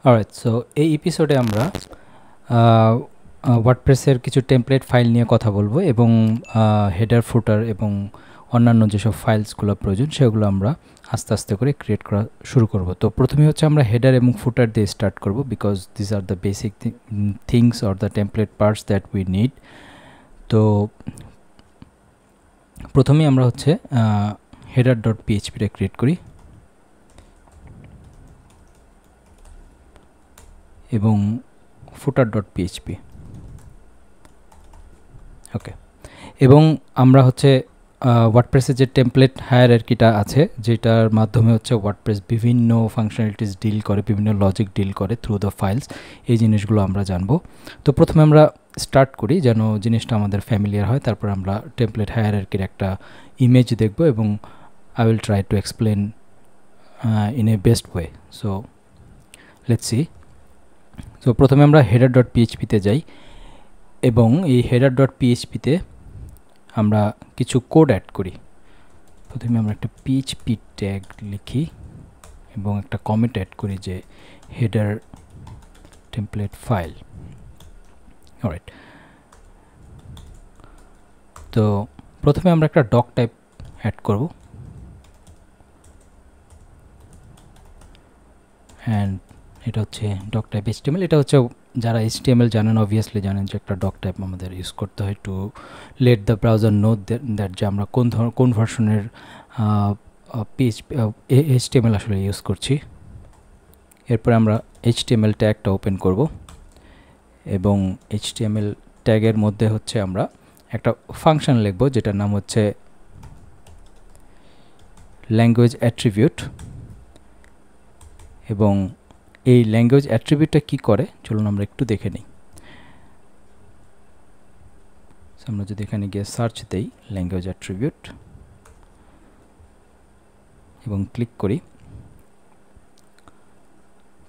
Alright, so এই এপিসোডে আমরা ওয়ার্ডপ্রেসের কিছু টেমপ্লেট ফাইল নিয়ে কথা বলবো এবং হেডার ফুটার এবং অন্যান্য যেসব ফাইলসগুলো প্রয়োজন সেগুলো আমরা আস্তে আস্তে করে ক্রিয়েট করা শুরু করব। তো প্রথমে হচ্ছে আমরা হেডার এবং ফুটার দিয়ে স্টার্ট করব, because this are the basic things or the template parts that we need. তো প্রথমেই আমরা হচ্ছে হেডার ডট পিএইচপিটা ক্রিয়েট করি এবং ফুটার ডট পিএইচপি। ওকে, এবং আমরা হচ্ছে ওয়ার্ডপ্রেসের যে টেমপ্লেট হায়ারার্কিটা আছে, যেটার মাধ্যমে হচ্ছে ওয়ার্ডপ্রেস বিভিন্ন ফাংশনালিটিস ডিল করে, বিভিন্ন লজিক ডিল করে থ্রু দ্য ফাইলস, এই জিনিসগুলো আমরা জানবো। তো প্রথমে আমরা স্টার্ট করি যেন জিনিসটা আমাদের ফ্যামিলিয়ার হয়, তারপর আমরা টেমপ্লেট হায়ারার্কির একটা ইমেজ দেখব এবং I will try to explain in a best way. So let's see. So প্রথমে আমরা হেডার ডট পিএইচপিতে যাই এবং এই হেডার ডট পিএইচপিতে আমরা কিছু কোড অ্যাড করি। প্রথমে আমরা একটা পিএইচপি ট্যাগ লিখি এবং একটা কমেন্ট অ্যাড করি যে হেডার টেমপ্লেট ফাইল। অলরাইট, তো প্রথমে আমরা একটা ডক টাইপ অ্যাড করব অ্যান্ড এটা হচ্ছে ডক টাইপ এইচটিএমএল। এটা হচ্ছে যারা এইচটিএমএল জানেন অবভিয়াসলি জানেন যে একটা ডক টাইপ আমাদের ইউজ করতে হয় to let the browser know that যে আমরা কোন ভার্সনের এইচটিএমএল আসলে ইউজ করছি। এরপরে আমরা এইচটিএমএল ট্যাগটা ওপেন করব এবং এইচটিএমএল ট্যাগের মধ্যে হচ্ছে আমরা একটা ফাংশন লিখব যেটার নাম হচ্ছে ল্যাঙ্গুয়েজ অ্যাট্রিবিউট। এবং এই ল্যাঙ্গুয়েজ অ্যাট্রিবিউটটা কী করে চলুন আমরা একটু দেখে নিই। আমরা যদি এখানে গিয়ে সার্চ দেই ল্যাঙ্গুয়েজ অ্যাট্রিবিউট এবং ক্লিক করি,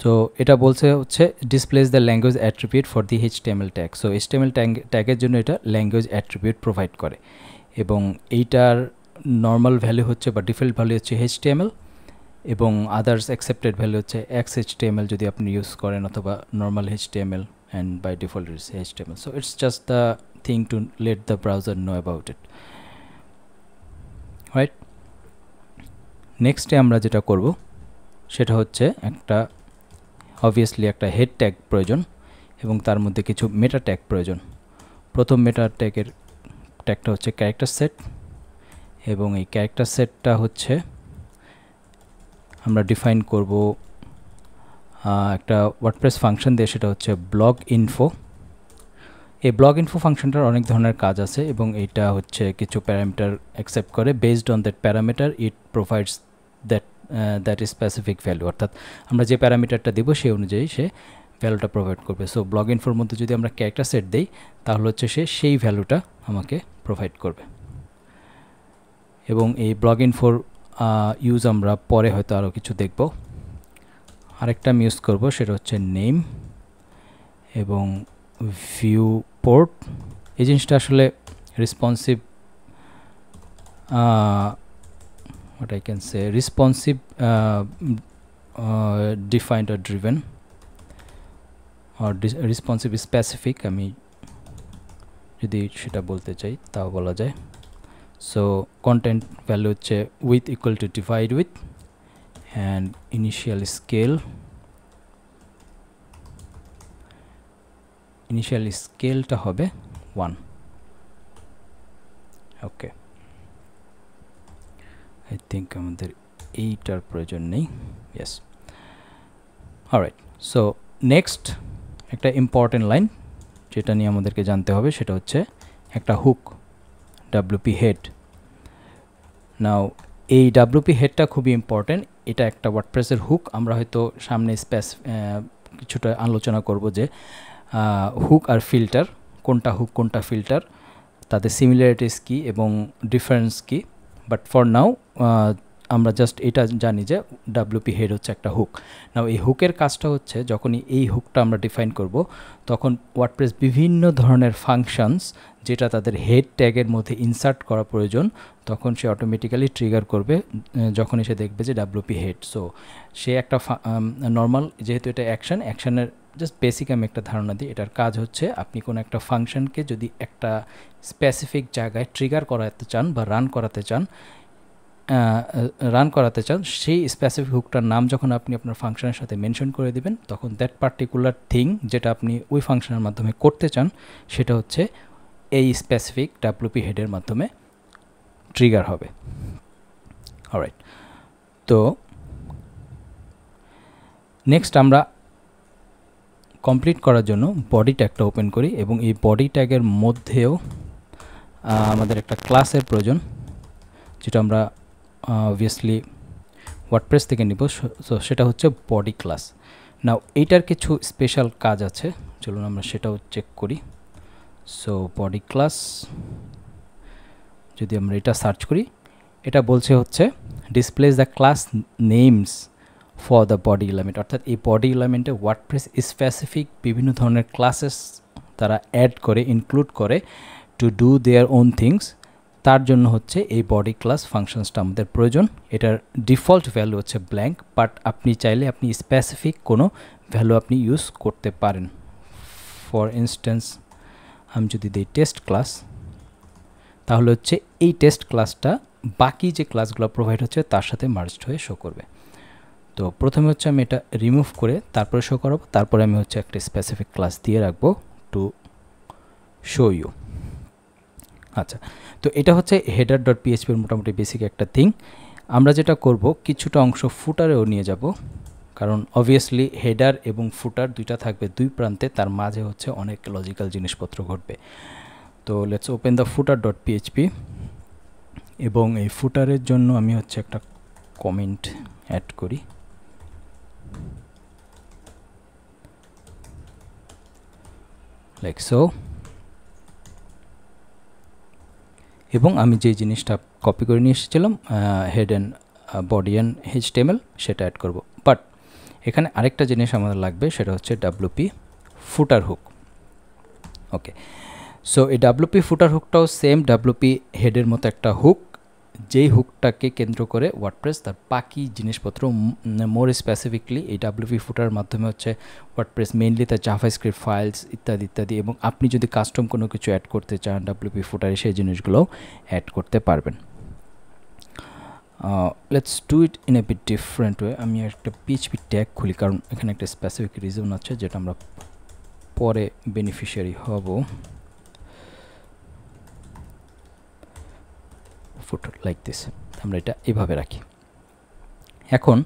তো এটা বলছে হচ্ছে displays the language attribute for the HTML tag. So HTML ট্যাগের জন্য এটা ল্যাঙ্গুয়েজ অ্যাট্রিবিউট প্রোভাইড করে এবং এইটার নর্মাল ভ্যালু হচ্ছে বা ডিফল্ট ভ্যালু হচ্ছে এইচটিএমএল এবং আদার্স অ্যাকসেপ্টেড ভ্যালু হচ্ছে XHTML যদি আপনি ইউজ করেন, অথবা normal HTML, and by default it's HTML. So it's just the thing to let the browser know about it. Right? নেক্সটে আমরা যেটা করব সেটা হচ্ছে একটা অবভিয়াসলি একটা হেড ট্যাগ প্রয়োজন এবং তার মধ্যে কিছু মেটা ট্যাগ প্রয়োজন। প্রথম মেটা ট্যাগটা হচ্ছে ক্যারেক্টার সেট এবং এই ক্যারেক্টার সেটটা হচ্ছে আমরা ডিফাইন করব একটা ওয়ার্ডপ্রেস ফাংশন দিয়ে, সেটা হচ্ছে ব্লগ ইনফো। এই ব্লগ ইনফো ফাংশনটার অনেক ধরনের কাজ আছে এবং এইটা হচ্ছে কিছু প্যারামিটার অ্যাকসেপ্ট করে। Based on that parameter it provides that specific value, অর্থাৎ আমরা যে প্যারামিটারটা দেবো সেই অনুযায়ী সে ভ্যালুটা প্রোভাইড করবে। সো ব্লগ ইনফোর মধ্যে যদি আমরা ক্যারেক্টার সেট দিই তাহলে হচ্ছে সে সেই ভ্যালুটা আমাকে প্রোভাইড করবে। এবং এই ব্লগ ইনফোর ইউজ আমরা পরে হয়তো আরও কিছু দেখব। আরেকটা আমি ইউজ করব সেটা হচ্ছে নেম এবং ভিউ পোর্ট। এই জিনিসটা আসলে responsive what I can say responsive defined or driven or responsive specific আমি যদি সেটা বলতে চাই তাও বলা যায়। সো কন্টেন্ট ভ্যালু হচ্ছে with equal to divide with and initial স্কেলটা হবে 1। ওকে, আই থিঙ্ক আমাদের এইটার প্রয়োজন নেই। Yes, alright. সো নেক্সট একটা ইম্পর্টেন্ট লাইন যেটা নিয়ে আমাদেরকে জানতে হবে সেটা হচ্ছে একটা হুক, ডাব্লিউপি হেড। নাও এই ডাব্লিউপি হেডটা খুবই ইম্পর্টেন্ট, এটা একটা ওয়ার্ডপ্রেসের হুক। আমরা হয়তো সামনে কিছুটা আলোচনা করব যে হুক আর ফিল্টার, কোনটা হুক কোনটা ফিল্টার, তাদের সিমিলারিটিস কী এবং ডিফারেন্স কী। বাট ফর নাও আমরা জাস্ট এটা জানি যে ডাব্লিউপি হেড হচ্ছে একটা হুক। নাও এই হুকের কাজটা হচ্ছে যখনই এই হুকটা আমরা ডিফাইন করব তখন ওয়ার্ডপ্রেস বিভিন্ন ধরনের ফাংশনস যেটা তাদের হেড ট্যাগের মধ্যে ইনসার্ট করা প্রয়োজন তখন সে অটোমেটিক্যালি ট্রিগার করবে যখনই সে দেখবে যে ডাব্লিউপি হেড। সো সে একটা নর্মাল, যেহেতু এটা অ্যাকশনের জাস্ট বেসিক আমি একটা ধারণা দিই। এটার কাজ হচ্ছে আপনি কোনো একটা ফাংশনকে যদি একটা স্পেসিফিক জায়গায় ট্রিগার করাতে চান বা রান করাতে চান সেই স্পেসিফিক হুকটার নাম যখন আপনি আপনার ফাংশনের সাথে মেনশন করে দিবেন তখন দ্যাট পার্টিকুলার থিং যেটা আপনি ওই ফাংশনের মাধ্যমে করতে চান সেটা হচ্ছে এই স্পেসিফিক ডাব্লিউপি হেডের মাধ্যমে ট্রিগার হবে। অলরাইট, তো নেক্সট আমরা কমপ্লিট করার জন্য বডি ট্যাগটা ওপেন করি এবং এই বডি ট্যাগের মধ্যেও আমাদের একটা ক্লাসের প্রয়োজন যেটা আমরা অবভিয়াসলি ওয়ার্ডপ্রেস থেকে নিব। সো সেটা হচ্ছে বডি ক্লাস। নাও এইটার কিছু স্পেশাল কাজ আছে, চলুন আমরা সেটাও চেক করি। সো বডি ক্লাস যদি আমরা এটা সার্চ করি, এটা বলছে হচ্ছে displays the class names for the body element, অর্থাৎ এই বডি এলিমেন্টে ওয়ার্ডপ্রেস স্পেসিফিক বিভিন্ন ধরনের ক্লাসেস তারা অ্যাড করে ইনক্লুড করে to do their own things. তার জন্য হচ্ছে এই বডি ক্লাস ফাংশনসটা আমাদের প্রয়োজন। এটার ডিফল্ট ভ্যালু হচ্ছে ব্ল্যাঙ্ক, বাট আপনি চাইলে আপনি স্পেসিফিক কোনো ভ্যালু আপনি ইউজ করতে পারেন। ফর ইনস্ট্যান্স আমি যদি দিই টেস্ট ক্লাস, তাহলে হচ্ছে এই টেস্ট ক্লাসটা বাকি যে ক্লাসগুলো প্রোভাইড হচ্ছে তার সাথে মার্জড হয়ে শো করবে। তো প্রথমে হচ্ছে আমি এটা রিমুভ করে তারপরে শো করাবো, তারপরে আমি হচ্ছে একটা স্পেসিফিক ক্লাস দিয়ে রাখবো টু শো ইউ। আচ্ছা, তো এটা হচ্ছে হেডার ডট পিএইচপির মোটামুটি বেসিক একটা থিং। আমরা যেটা করব কিছুটা অংশ ফুটারেও নিয়ে যাব, কারণ অবভিয়াসলি হেডার এবং ফুটার দুইটা থাকবে দুই প্রান্তে, তার মাঝে হচ্ছে অনেক লজিক্যাল জিনিসপত্র ঘটবে। তো let's open the footer dot PHP এবং এই ফুটারের জন্য আমি হচ্ছে একটা কমেন্ট অ্যাড করি। লাইক সো, এবং আমি যে জিনিসটা কপি করে নিয়ে এসেছিলাম head and body and HTML সেটা অ্যাড করব। বাট এখানে আরেকটা জিনিস আমাদের লাগবে, সেটা হচ্ছে ডাব্লিউপি ফুটার হুক। ওকে, সো এই ডাব্লিউপি ফুটার হুকটাও সেম ডাব্লিউপি হেডের মতো একটা হুক, যেই হুকটাকে কেন্দ্র করে ওয়ার্ডপ্রেস তার বাকি জিনিসপত্র মোর স্পেসিফিকলি এই ডাব্লিউপি ফুটার মাধ্যমে হচ্ছে ওয়ার্ডপ্রেস মেইনলি তার জাভাস্ক্রিপ্ট ফাইলস ইত্যাদি ইত্যাদি, এবং আপনি যদি কাস্টম কোনো কিছু অ্যাড করতে চান ডাব্লিউপি ফুটারে সেই জিনিসগুলোও অ্যাড করতে পারবেন। Let's do it in a bit different way. আমি একটা পিএইচপি ট্যাগ খুলি, কারণ এখানে একটা স্পেসিফিক রিজন আছে যেটা আমরা পরে বেনিফিশিয়ারি হব। ফুটার লাইক দিস, আমরা এটা এভাবে রাখি। এখন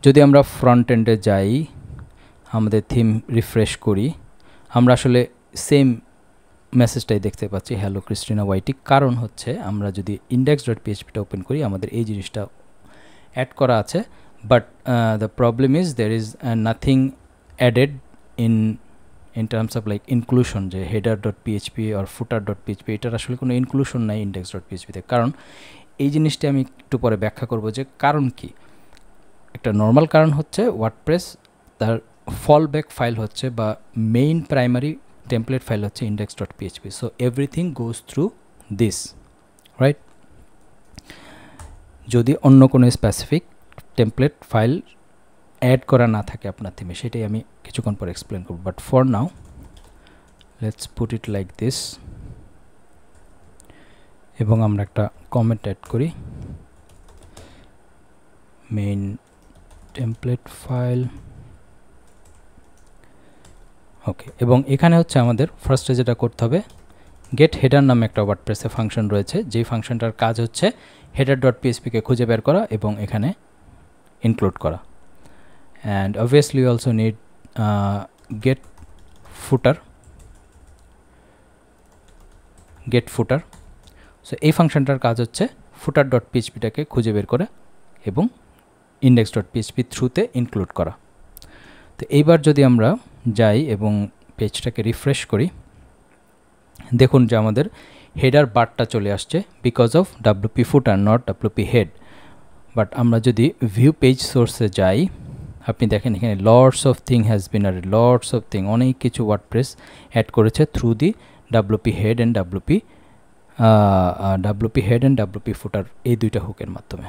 যদি আমরা ফ্রন্ট এন্ডে যাই, আমাদের থিম রিফ্রেশ করি, আমরা আসলে সেম মেসেজটাই দেখতে পাচ্ছি, হ্যালো ক্রিস্টিনা ওয়াইটি। কারণ হচ্ছে আমরা যদি ইন্ডেক্স ডট পিএইচপিটা ওপেন করি আমাদের এই জিনিসটা অ্যাড করা আছে, but the problem is there is nothing added in terms of like inclusion, যে হেডার ডট পিএইচপি আর ফুটার ডট পিএইচপি এটার আসলে কোনো ইনক্লুশন নাই ইন্ডেক্স ডট পিএইচপিতে। কারণ এই জিনিসটি আমি একটু পরে ব্যাখ্যা করব যে কারণ কি। একটা নর্মাল কারণ হচ্ছে ওয়ার্ডপ্রেস তার ফলব্যাক ফাইল হচ্ছে বা মেইন প্রাইমারি টেমপ্লেট ফাইল হচ্ছে index.php, so everything goes through this, right? যদি অন্য কোনো স্পেসিফিক টেমপ্লেট ফাইল অ্যাড করা না থাকে আপনার থিমে, সেটাই আমি কিছুক্ষণ পর এক্সপ্লেন করব, but for now let's put it like this. এবং আমরা একটা কমেন্ট অ্যাড করি, মেইন টেমপ্লেট ফাইল। ওকে, এবং এখানে হচ্ছে আমাদের ফার্স্টে যেটা করতে হবে, গেট হেডার নামে একটা ওয়ার্ডপ্রেসে ফাংশন রয়েছে, যেই ফাংশনটার কাজ হচ্ছে হেডার ডট পিএইচপিকে খুঁজে বের করা এবং এখানে ইনক্লুড করা। And obviously also need get footer. So এই ফাংশনটার কাজ হচ্ছে ফুটার ডট পিএইচপিটাকে খুঁজে বের করে এবং ইন্ডেক্স ডট পিএইচপি থ্রুতে ইনক্লুড করা। তো এইবার যদি আমরা যাই এবং পেজটাকে রিফ্রেশ করি, দেখুন যে আমাদের হেডার বারটা চলে আসছে because of WP footer, not WP head. But আমরা যদি ভিউ পেজ সোর্সে যাই, আপনি দেখেন এখানে lots of thing has been added, lots of thing, অনেক কিছু ওয়ার্ডপ্রেস অ্যাড করেছে through the WP head and WP head and WP footer, এই দুইটা হুকের মাধ্যমে।